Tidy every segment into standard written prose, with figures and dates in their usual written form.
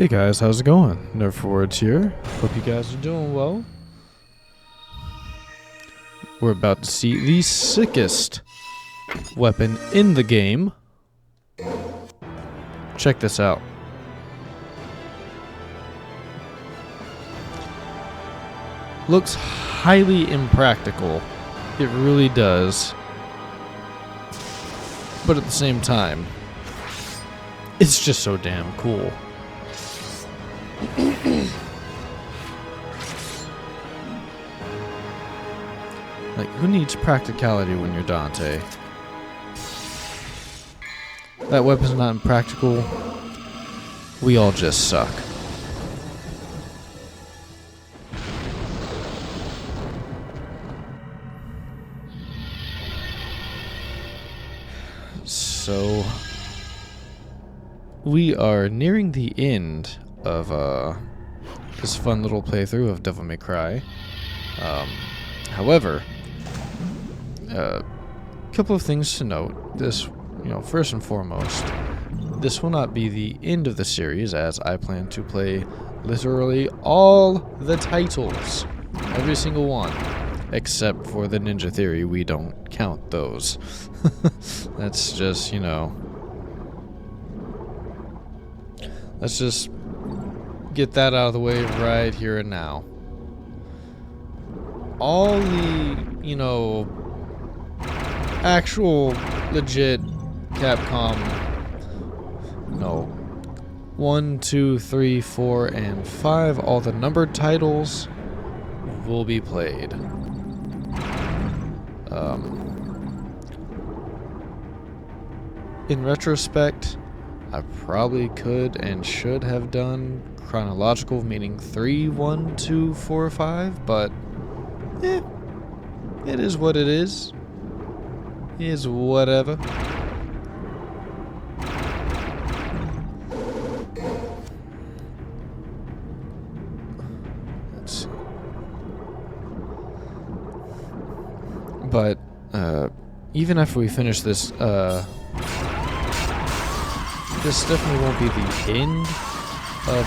Hey guys, how's it going? Nerfwords here. Hope you guys are doing well. We're about to see the sickest weapon in the game. Check this out. Looks highly impractical. It really does. But at the same time, it's just so damn cool. Like, who needs practicality when you're Dante? That weapon's not impractical. We all just suck. So, we are nearing the end of this fun little playthrough of Devil May Cry. However, a couple of things to note. This, first and foremost, this will not be the end of the series, as I plan to play literally all the titles, every single one, except for the Ninja Theory. We don't count those. That's just, let's just get that out of the way right here and now. All the, actual legit Capcom, 1, 2, 3, 4, and 5, all the numbered titles will be played. In retrospect, I probably could and should have done chronological, meaning 3, 1, 2, 4, 5, but it is what it is. It is whatever. Let's see. But even after we finish this, this definitely won't be the end of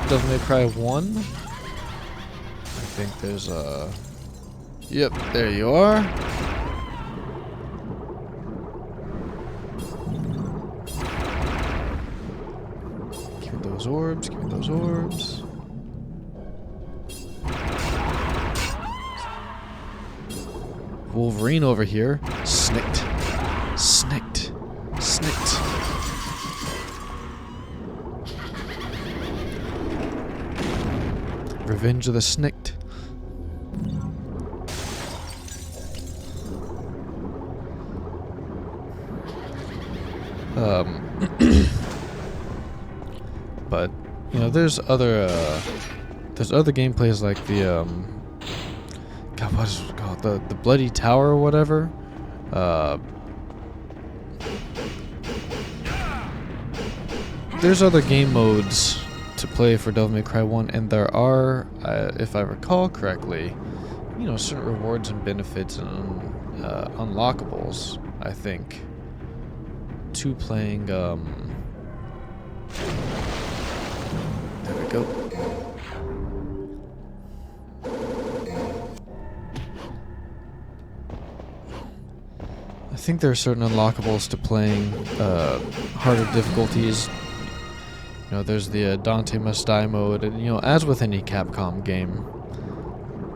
Devil May Cry 1. I think there's a... Yep, there you are. Give me those orbs, give me those orbs. Wolverine over here. Snicked. Snicked. Snicked. Revenge of the Snicked. But there's other gameplays like the God, what is it called? The Bloody Tower or whatever. There's other game modes to play for Devil May Cry 1, and there are, if I recall correctly, certain rewards and benefits and unlockables, I think, to playing, there we go. I think there are certain unlockables to playing harder difficulties. There's the Dante Must Die mode, and as with any Capcom game,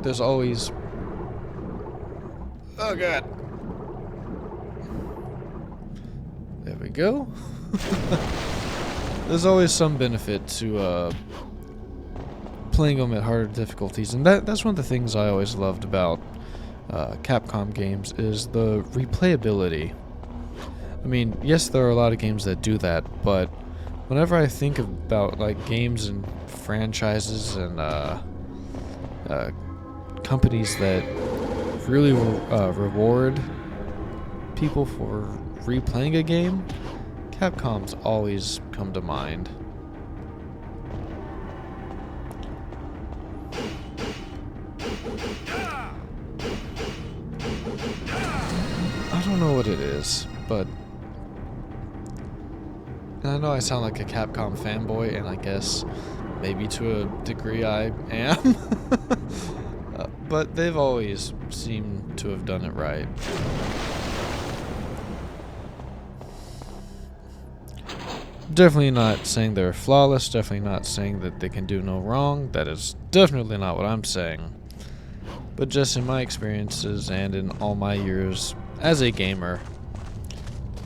there's always... Oh god. There we go. There's always some benefit to playing them at harder difficulties, and that's one of the things I always loved about Capcom games is the replayability. I mean, yes, there are a lot of games that do that, but whenever I think about games and franchises and companies that really reward people for replaying a game, Capcom's always come to mind. I don't know what it is, but And I know I sound like a Capcom fanboy, and I guess maybe to a degree I am. But they've always seemed to have done it right. Definitely not saying they're flawless, definitely not saying that they can do no wrong. That is definitely not what I'm saying. But just in my experiences and in all my years as a gamer,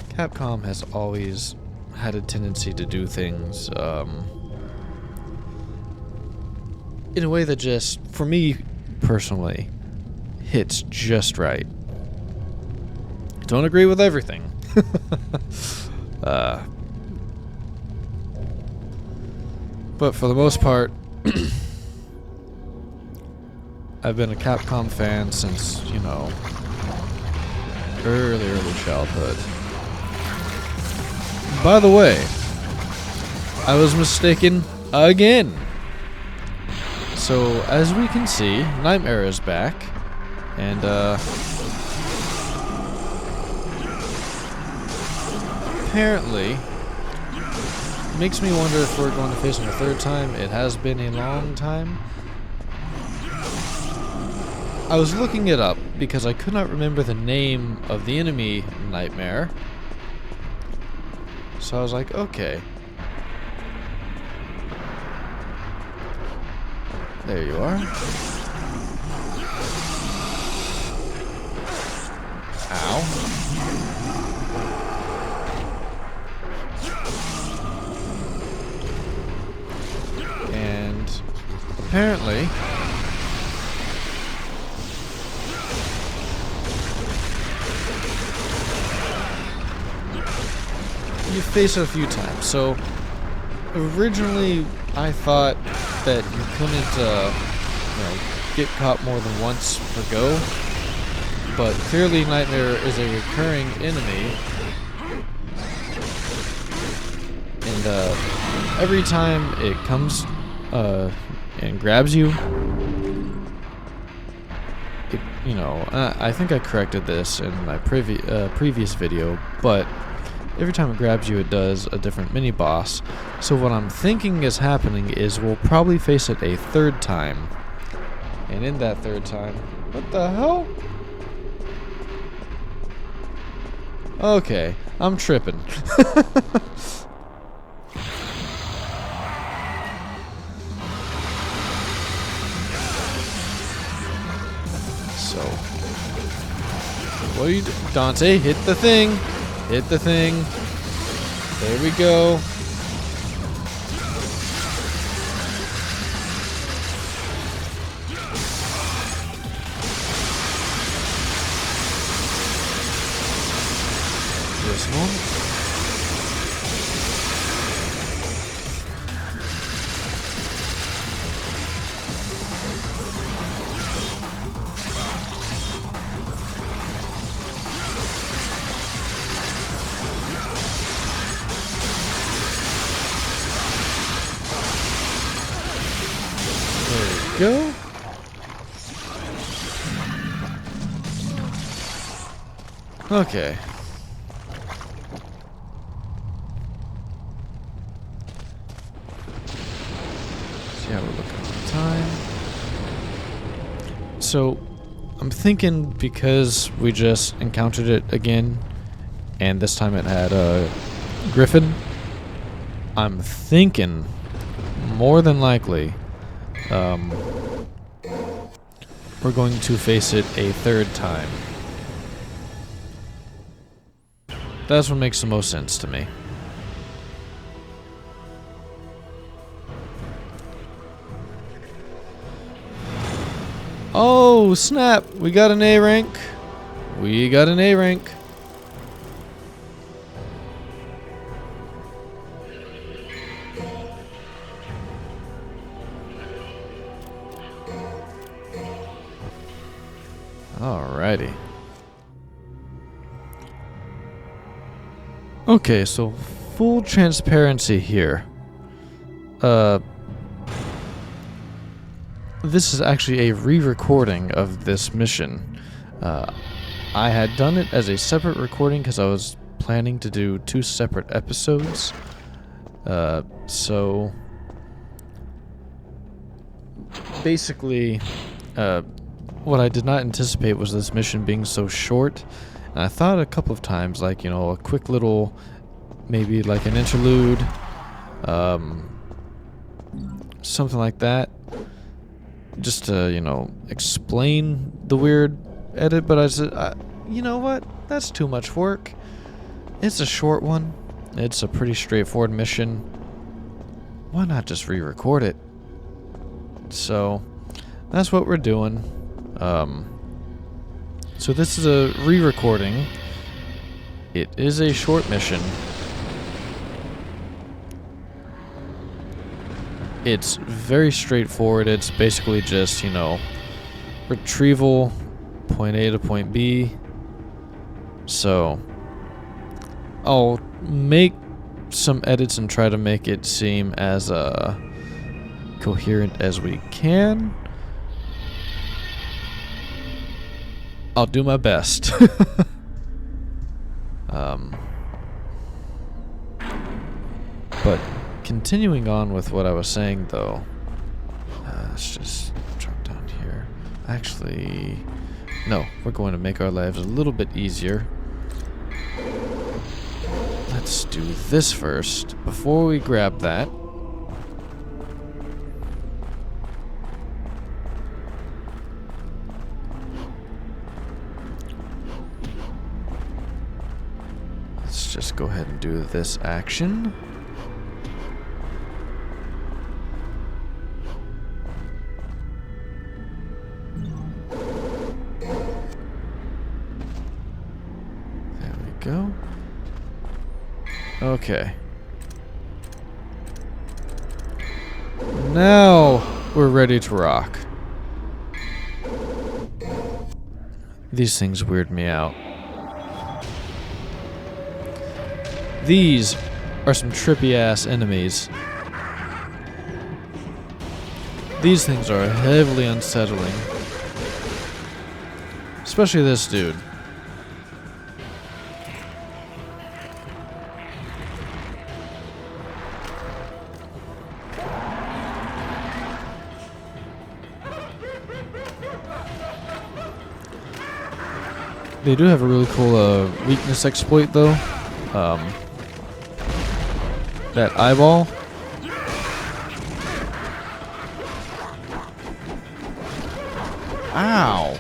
Capcom has always had a tendency to do things in a way that just, for me personally, hits just right. Don't agree with everything. But for the most part, I've been a Capcom fan since, you know, early childhood. By the way, I was mistaken again. So, as we can see, Nightmare is back, and apparently makes me wonder if we're going to face him a third time. It has been a long time. I was looking it up because I could not remember the name of the enemy Nightmare. So I was like, okay. There you are. Ow. And apparently you face it a few times. So originally I thought that you couldn't get caught more than once per go, but clearly Nightmare is a recurring enemy, and every time it comes and grabs you, I think I corrected this in my previous video, but every time it grabs you, it does a different mini-boss. So what I'm thinking is happening is we'll probably face it a third time. And in that third time... What the hell? Okay, I'm tripping. So... What are you doing? Dante, hit the thing! Hit the thing. There we go. This one. Go. Okay. See how we're looking at time. So, I'm thinking because we just encountered it again, and this time it had a Griffin, I'm thinking more than likely we're going to face it a third time. That's what makes the most sense to me. Oh, snap! We got an A rank. We got an A rank. Alrighty. Okay, so full transparency here. This is actually a re-recording of this mission. I had done it as a separate recording because I was planning to do 2 separate episodes. So basically, what I did not anticipate was this mission being so short. And I thought a couple of times, like, you know, a quick little, maybe like an interlude, something like that, just to, you know, explain the weird edit. But I said, you know what? That's too much work. It's a short one. It's a pretty straightforward mission. Why not just re-record it? So that's what we're doing. So this is a re-recording. It is a short mission. It's very straightforward. It's basically just, you know, retrieval, point A to point B. So I'll make some edits and try to make it seem as coherent as we can. I'll do my best. But continuing on with what I was saying, though, let's just drop down here. Actually, no, we're going to make our lives a little bit easier. Let's do this first before we grab that. Let's just go ahead and do this action. There we go. Okay. Now we're ready to rock. These things weird me out. These are some trippy ass enemies. These things are heavily unsettling. Especially this dude. They do have a really cool weakness exploit, though. That eyeball. Ow!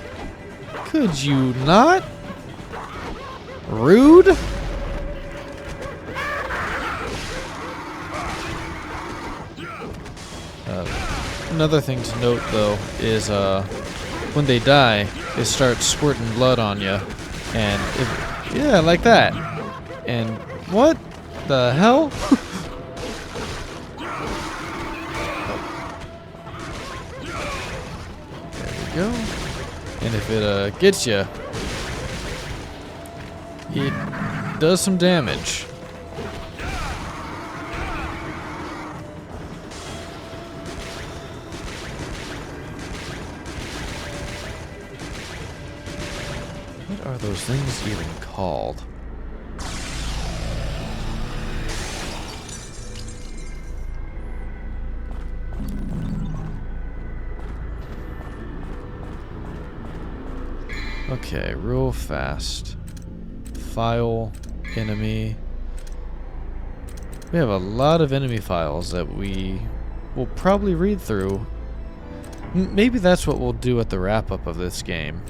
Could you not? Rude? Another thing to note, though, is when they die, they start squirting blood on you, and yeah, like that. And what the hell? There we go. And if it gets you, it does some damage. What are those things even called? Okay, real fast. File, enemy. We have a lot of enemy files that we will probably read through. Maybe that's what we'll do at the wrap-up of this game.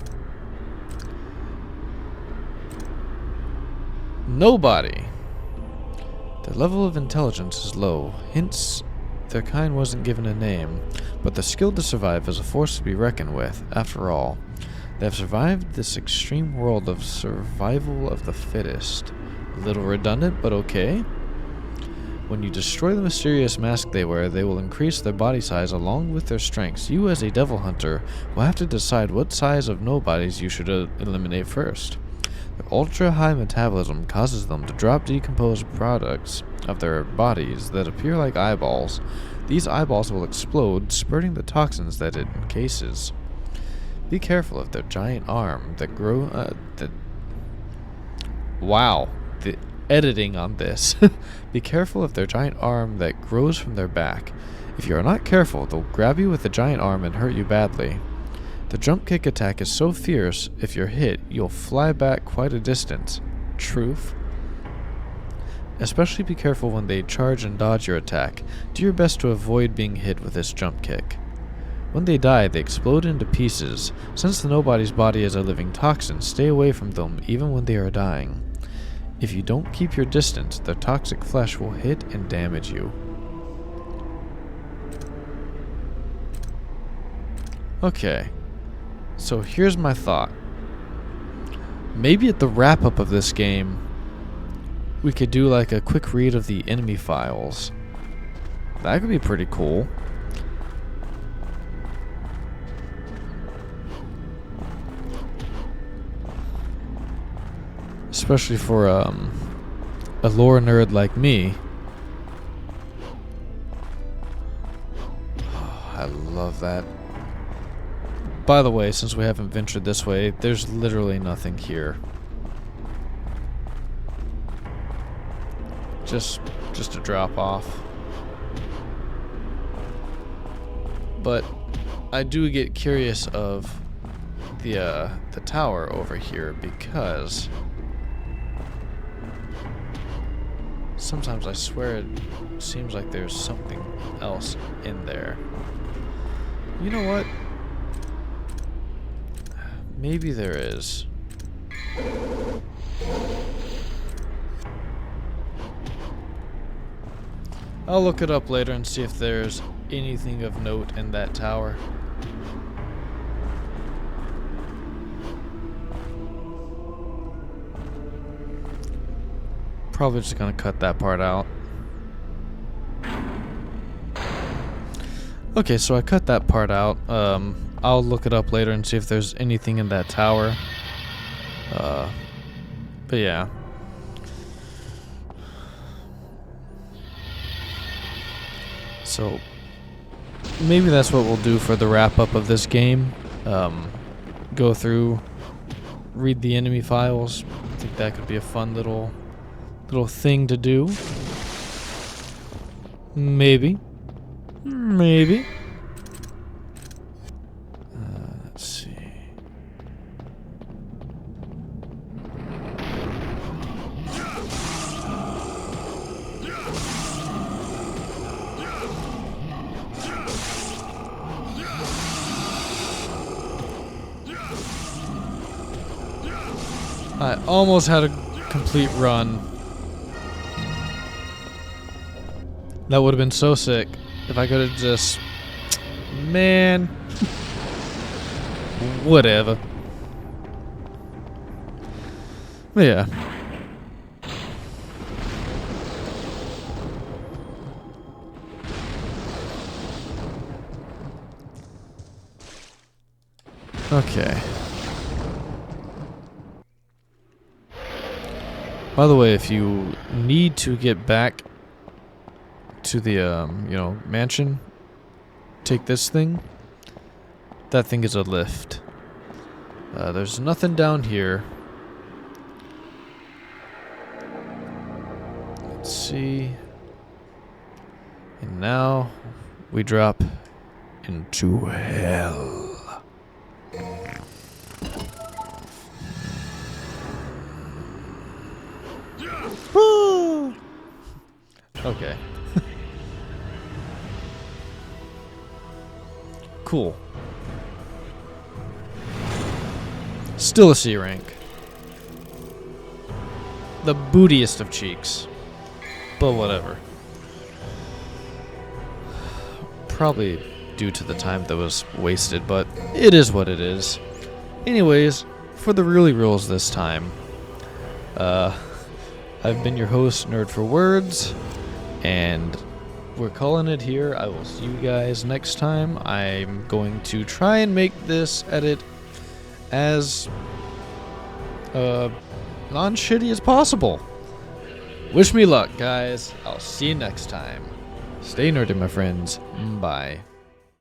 Nobody. Their level of intelligence is low, hence their kind wasn't given a name, but the skill to survive is a force to be reckoned with. After all, they have survived this extreme world of survival of the fittest. A little redundant, but okay. When you destroy the mysterious mask they wear, they will increase their body size along with their strengths. You, as a devil hunter, will have to decide what size of nobodies you should eliminate first. Their ultra-high metabolism causes them to drop decomposed products of their bodies that appear like eyeballs. These eyeballs will explode, spurting the toxins that it encases. Be careful of their giant arm that grow. Wow, editing on this. Be careful of their giant arm that grows from their back. If you are not careful, they'll grab you with the giant arm and hurt you badly. The jump kick attack is so fierce, if you're hit, you'll fly back quite a distance. Truth. Especially be careful when they charge and dodge your attack. Do your best to avoid being hit with this jump kick. When they die, they explode into pieces. Since the nobody's body is a living toxin, stay away from them even when they are dying. If you don't keep your distance, their toxic flesh will hit and damage you. Okay, so here's my thought. Maybe at the wrap-up of this game, we could do like a quick read of the enemy files. That could be pretty cool. Especially for a lore nerd like me. Oh, I love that. By the way, since we haven't ventured this way, there's literally nothing here. Just a drop off. But I do get curious of the tower over here, because sometimes I swear it seems like there's something else in there. You know what? Maybe there is. I'll look it up later and see if there's anything of note in that tower. Probably just gonna cut that part out. Okay, so I cut that part out. I'll look it up later and see if there's anything in that tower. But yeah. So maybe that's what we'll do for the wrap up of this game. Go through, read the enemy files. I think that could be a fun little thing to do. Maybe. Let's see. I almost had a complete run. That would have been so sick if I could have just... Man. Whatever. But yeah. Okay. By the way, if you need to get back to the, mansion, take this thing. That thing is a lift. There's nothing down here. Let's see. And now we drop into hell. Okay. Cool. Still a C rank. The bootiest of cheeks. But whatever. Probably due to the time that was wasted, but it is what it is. Anyways, for the really reals this time, I've been your host, Nerd for Words, and we're calling it here. I will see you guys next time. I'm going to try and make this edit as non-shitty as possible. Wish me luck, guys. I'll see you next time. Stay nerdy, my friends. Bye.